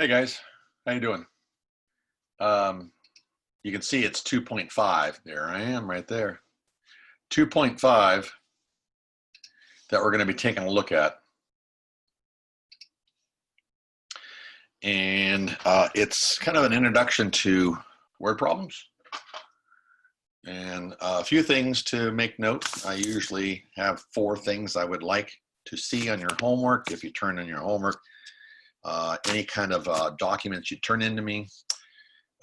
Hey guys, how you doing? You can see it's 2.5. There I am right there. 2.5 that we're going to be taking a look at. And it's kind of an introduction to word problems. And a few things to make note. I usually have 4 things I would like to see on your homework. If you turn in your homework, any kind of documents you turn into me,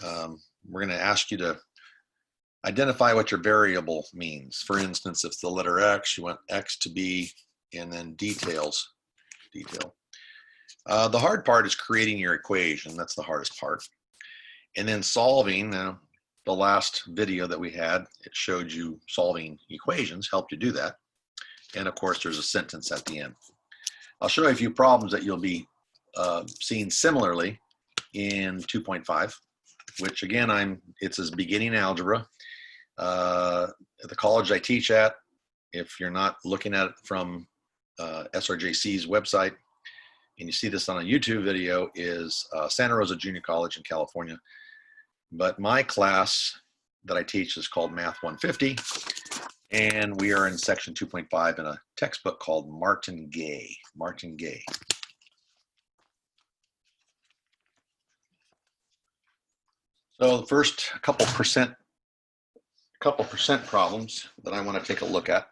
we're going to ask you to identify what your variable means. For instance, if it's the letter X, you want X to be, and then detail. The hard part is creating your equation. That's the hardest part. And then solving. The last video that we had, it showed you solving equations, helped you do that. And of course, there's a sentence at the end. I'll show you a few problems that you'll be seeing similarly in 2.5, which again, it's as beginning algebra. At the college I teach at, if you're not looking at it from SRJC's website, and you see this on a YouTube video, is Santa Rosa Junior College in California. But my class that I teach is called Math 150, and we are in section 2.5 in a textbook called Martin Gay. So the first couple percent problems that I want to take a look at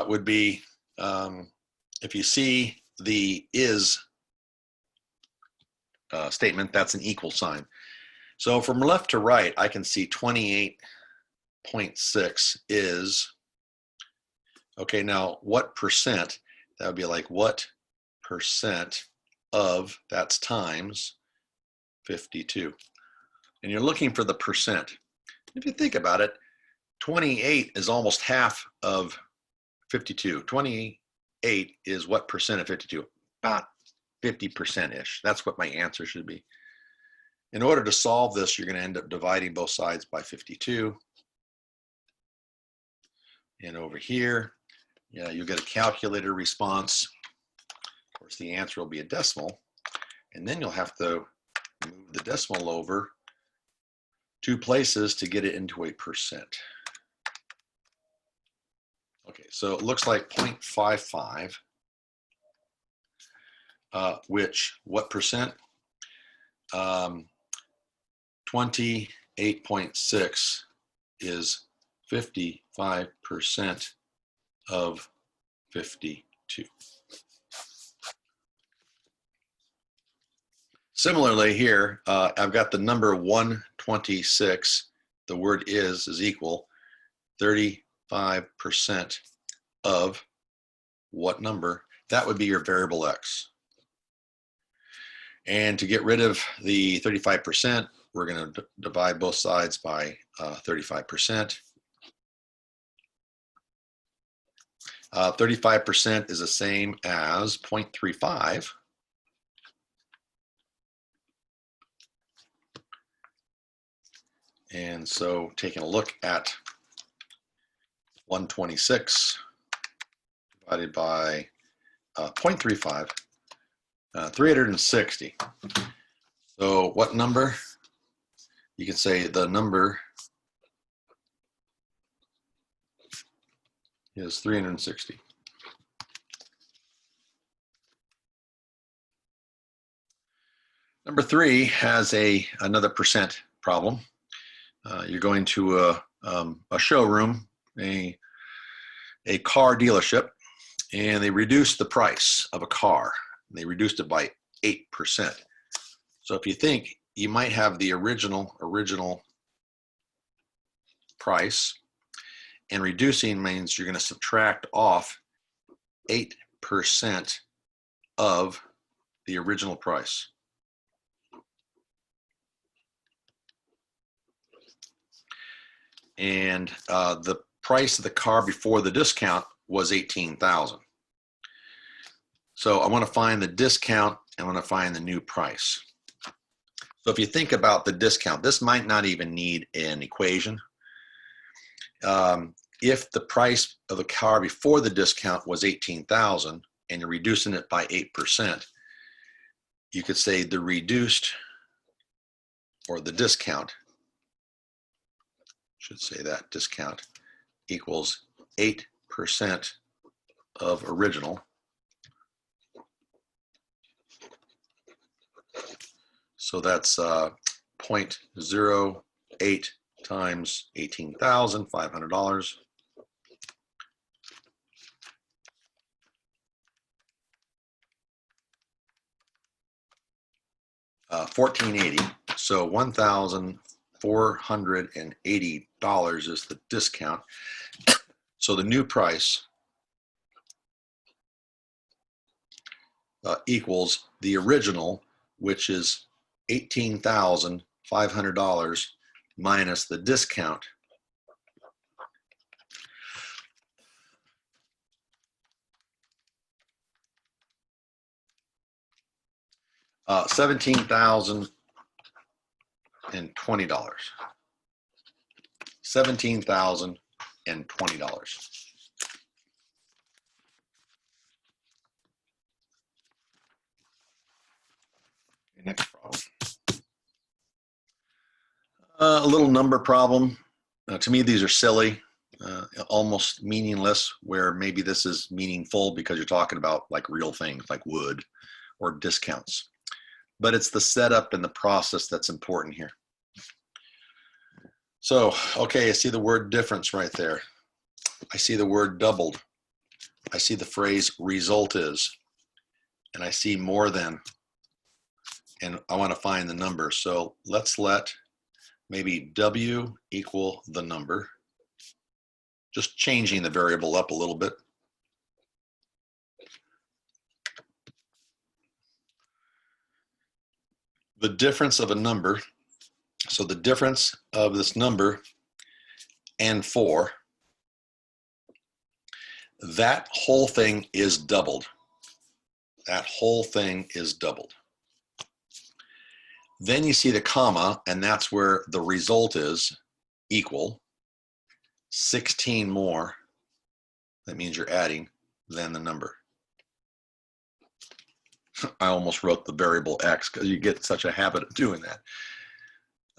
would be if you see the is statement, that's an equal sign. So from left to right, I can see 28.6 is, okay, now what percent? That would be like what percent of, that's times 52. And you're looking for the percent. If you think about it, 28 is almost half of 52. 28 is what percent of 52? About 50%-ish. That's what my answer should be. In order to solve this, you're going to end up dividing both sides by 52. And over here, you'll get a calculator response. Of course, the answer will be a decimal. And then you'll have to move the decimal over 2 places to get it into a percent. Okay, so it looks like 0.55. Which, what percent? 28.6 is 55% of 52. Similarly here, I've got the number 126. The word is equal 35% of what number? That would be your variable X. And to get rid of the 35%, we're going to divide both sides by 35%. 35% is the same as 0.35. And so taking a look at 126 divided by 0.35, 360. So what number? You can say the number is 360. Number 3 has another percent problem. You're going to a showroom, a car dealership, and they reduced the price of a car. They reduced it by 8%. So if you think, you might have the original price, and reducing means you're going to subtract off 8% of the original price. And the price of the car before the discount was $18,000. So I want to find the discount, and I want to find the new price. So if you think about the discount, this might not even need an equation. If the price of the car before the discount was $18,000, and you're reducing it by 8%, you could say the reduced, or the discount, should say that, discount equals 8% of original. So that's 0.08 times $18,500. $1,480. So $1,480 is the discount. So the new price equals the original, which is $18,500 minus the discount. $17,020. $17,020. Next problem. A little number problem. To me, these are silly, almost meaningless, where maybe this is meaningful because you're talking about like real things like wood or discounts. But it's the setup and the process that's important here. So, okay, I see the word difference right there. I see the word doubled. I see the phrase result is, and I see more than, and I want to find the number. So let's let maybe W equal the number, just changing the variable up a little bit. The difference of a number, so the difference of this number and 4, that whole thing is doubled. That whole thing is doubled. Then you see the comma, and that's where the result is equal 16 more. That means you're adding than the number. I almost wrote the variable x because you get such a habit of doing that.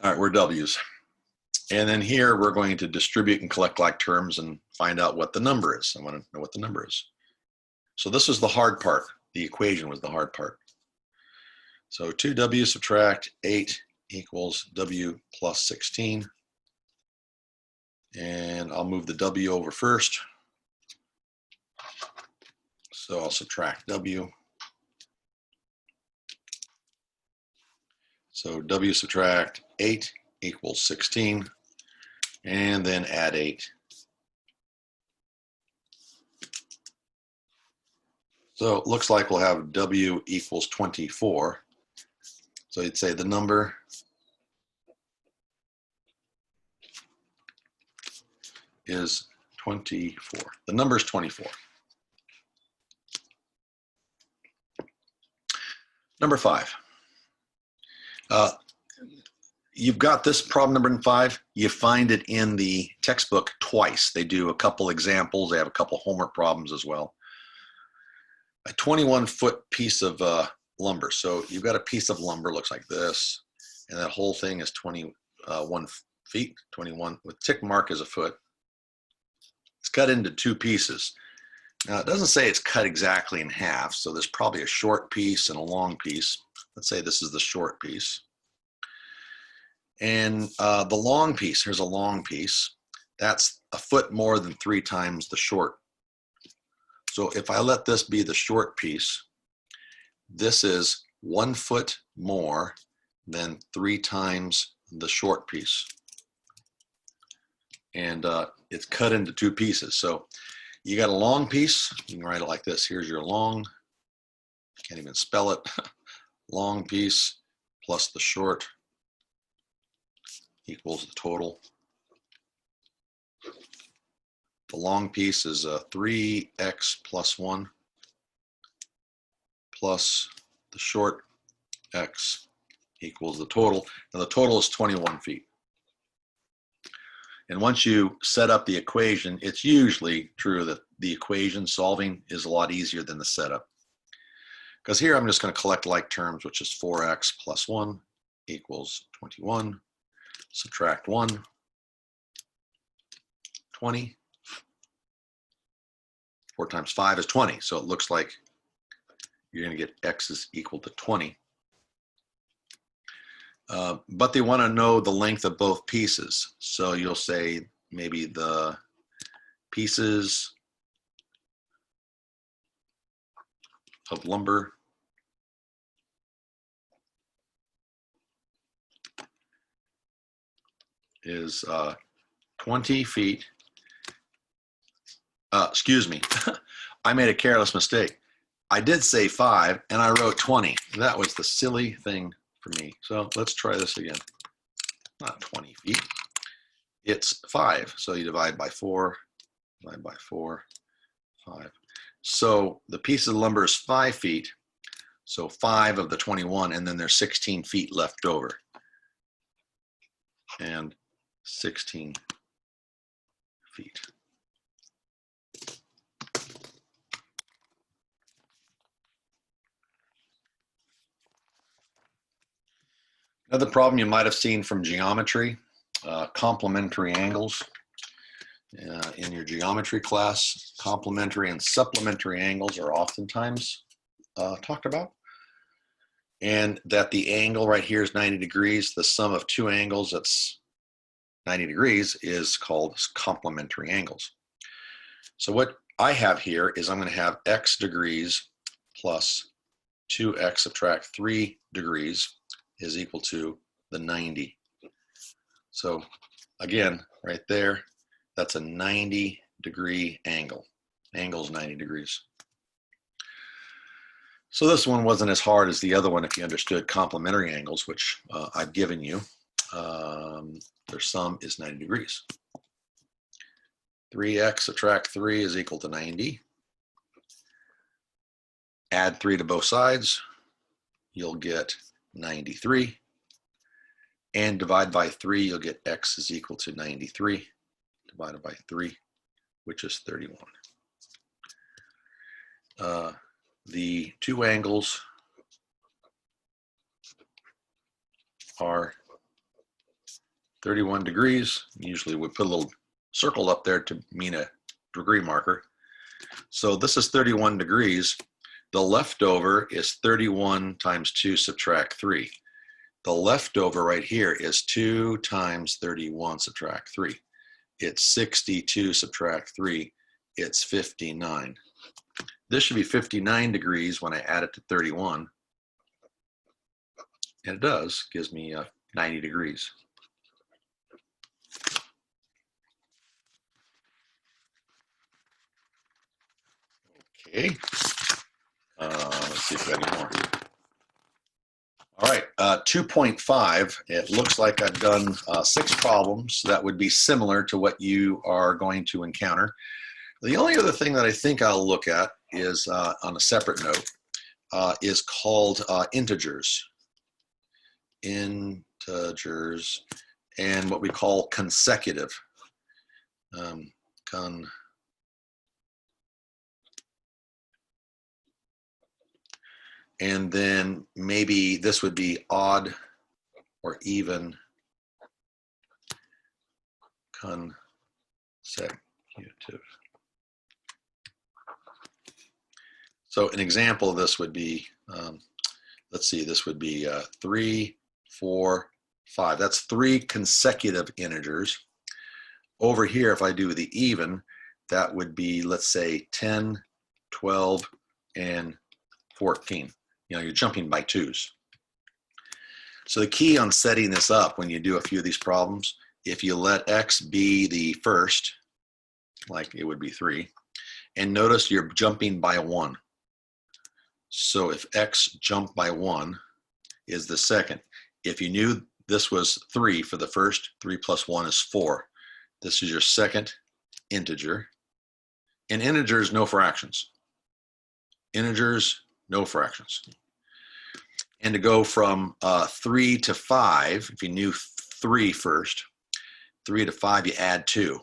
All right, we're W's. And then here we're going to distribute and collect like terms and find out what the number is. I want to know what the number is. So this is the hard part. The equation was the hard part. So 2W subtract 8 equals W plus 16. And I'll move the W over first. So I'll subtract W. So W subtract 8 equals 16, and then add 8. So it looks like we'll have W equals 24. So you'd say the number is 24. The number is 24. Number 5. You've got this problem number 5. You find it in the textbook twice. They do a couple examples. They have a couple homework problems as well. A 21-foot piece of lumber. So you've got a piece of lumber, looks like this, and that whole thing is 21 feet, 21 with tick mark as a foot. It's cut into 2 pieces. Now it doesn't say it's cut exactly in half, so there's probably a short piece and a long piece. Let's say this is the short piece. And the long piece, here's a long piece. That's a foot more than 3 times the short. So if I let this be the short piece, this is 1 foot more than 3 times the short piece. And it's cut into 2 pieces. So you got a long piece, you can write it like this. Here's your long, can't even spell it, long piece plus the short equals the total. The long piece is 3x plus 1 plus the short x equals the total. Now the total is 21 feet. And once you set up the equation, it's usually true that the equation solving is a lot easier than the setup. Because here I'm just going to collect like terms, which is 4x plus 1 equals 21. Subtract 1, 20. 4 times 5 is 20. So it looks like you're going to get x is equal to 20. But they want to know the length of both pieces. So you'll say maybe the pieces of lumber is 20 feet. Excuse me, I made a careless mistake. I did say 5 and I wrote 20. That was the silly thing for me. So let's try this again. Not 20 feet. It's 5. So you divide by 4, divide by 4, 5. So the piece of lumber is 5 feet. So 5 of the 21, and then there's 16 feet left over. And 16 feet. Another problem you might have seen from geometry, complementary angles. In your geometry class, complementary and supplementary angles are oftentimes talked about. And that the angle right here is 90 degrees. The sum of two angles that's 90 degrees is called complementary angles. So what I have here is I'm going to have x degrees plus 2x subtract 3 degrees is equal to the 90. So again, right there, that's a 90-degree angle. Angle's 90 degrees. So this one wasn't as hard as the other one if you understood complementary angles, which I've given you. Their sum is 90 degrees. 3x subtract 3 is equal to 90. Add 3 to both sides, you'll get 93. And divide by 3, you'll get x is equal to 93 divided by 3, which is 31. The two angles are 31 degrees. Usually we put a little circle up there to mean a degree marker. So this is 31 degrees. The leftover is 31 times 2 subtract 3. The leftover right here is 2 times 31 subtract 3. It's 62 subtract 3. It's 59. This should be 59 degrees when I add it to 31. And it does, gives me 90 degrees. Okay. Let's see if we have any more. All right, 2.5. It looks like I've done 6 problems that would be similar to what you are going to encounter. The only other thing that I think I'll look at is, on a separate note, is called integers. Integers, and what we call consecutive. And then maybe this would be odd or even consecutive. So an example of this would be, let's see, this would be 3, 4, 5. That's 3 consecutive integers. Over here, if I do the even, that would be, let's say, 10, 12, and 14. You know, you're jumping by 2s. So the key on setting this up when you do a few of these problems, if you let x be the first, like it would be 3, and notice you're jumping by 1. So if x jumped by 1 is the second. If you knew this was 3 for the first, 3 plus 1 is 4. This is your second integer. And integers, no fractions. Integers, no fractions. And to go from 3 to 5, if you knew 3 first, 3 to 5, you add 2.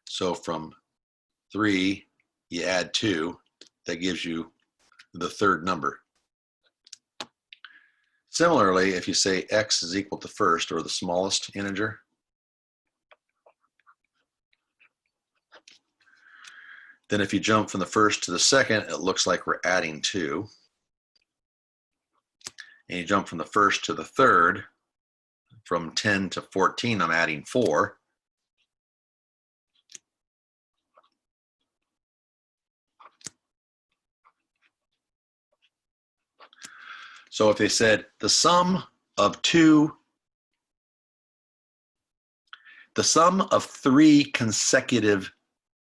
So from 3, you add 2. That gives you the third number. Similarly, if you say x is equal to first, or the smallest integer, then if you jump from the first to the second, it looks like we're adding 2. And you jump from the first to the third, from 10 to 14, I'm adding 4. So if they said the sum of 3 consecutive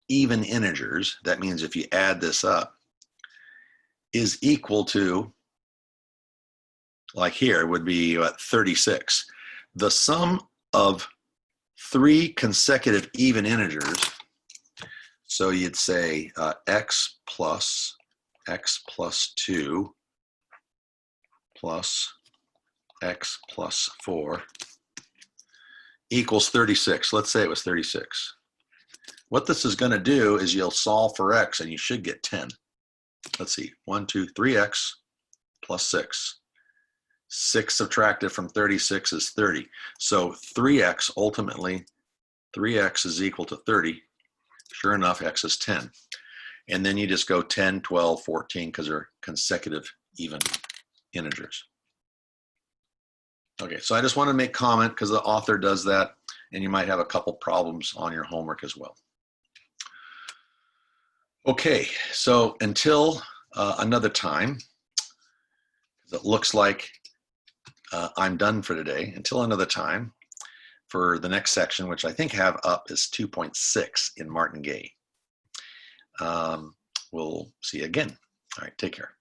even integers, that means if you add this up, is equal to, like here, would be 36. The sum of 3 consecutive even integers, so you'd say x plus 2 plus x plus 4 equals 36. Let's say it was 36. What this is going to do is you'll solve for x and you should get 10. Let's see, 1, 2, 3x plus 6. 6 subtracted from 36 is 30. So 3x, ultimately, 3x is equal to 30. Sure enough, x is 10. And then you just go 10, 12, 14, because they're consecutive even integers. Okay, so I just want to make comment because the author does that, and you might have a couple problems on your homework as well. Okay, so until another time, it looks like I'm done for today. Until another time, for the next section, which I think have up is 2.6 in Martingale. We'll see you again. All right, take care.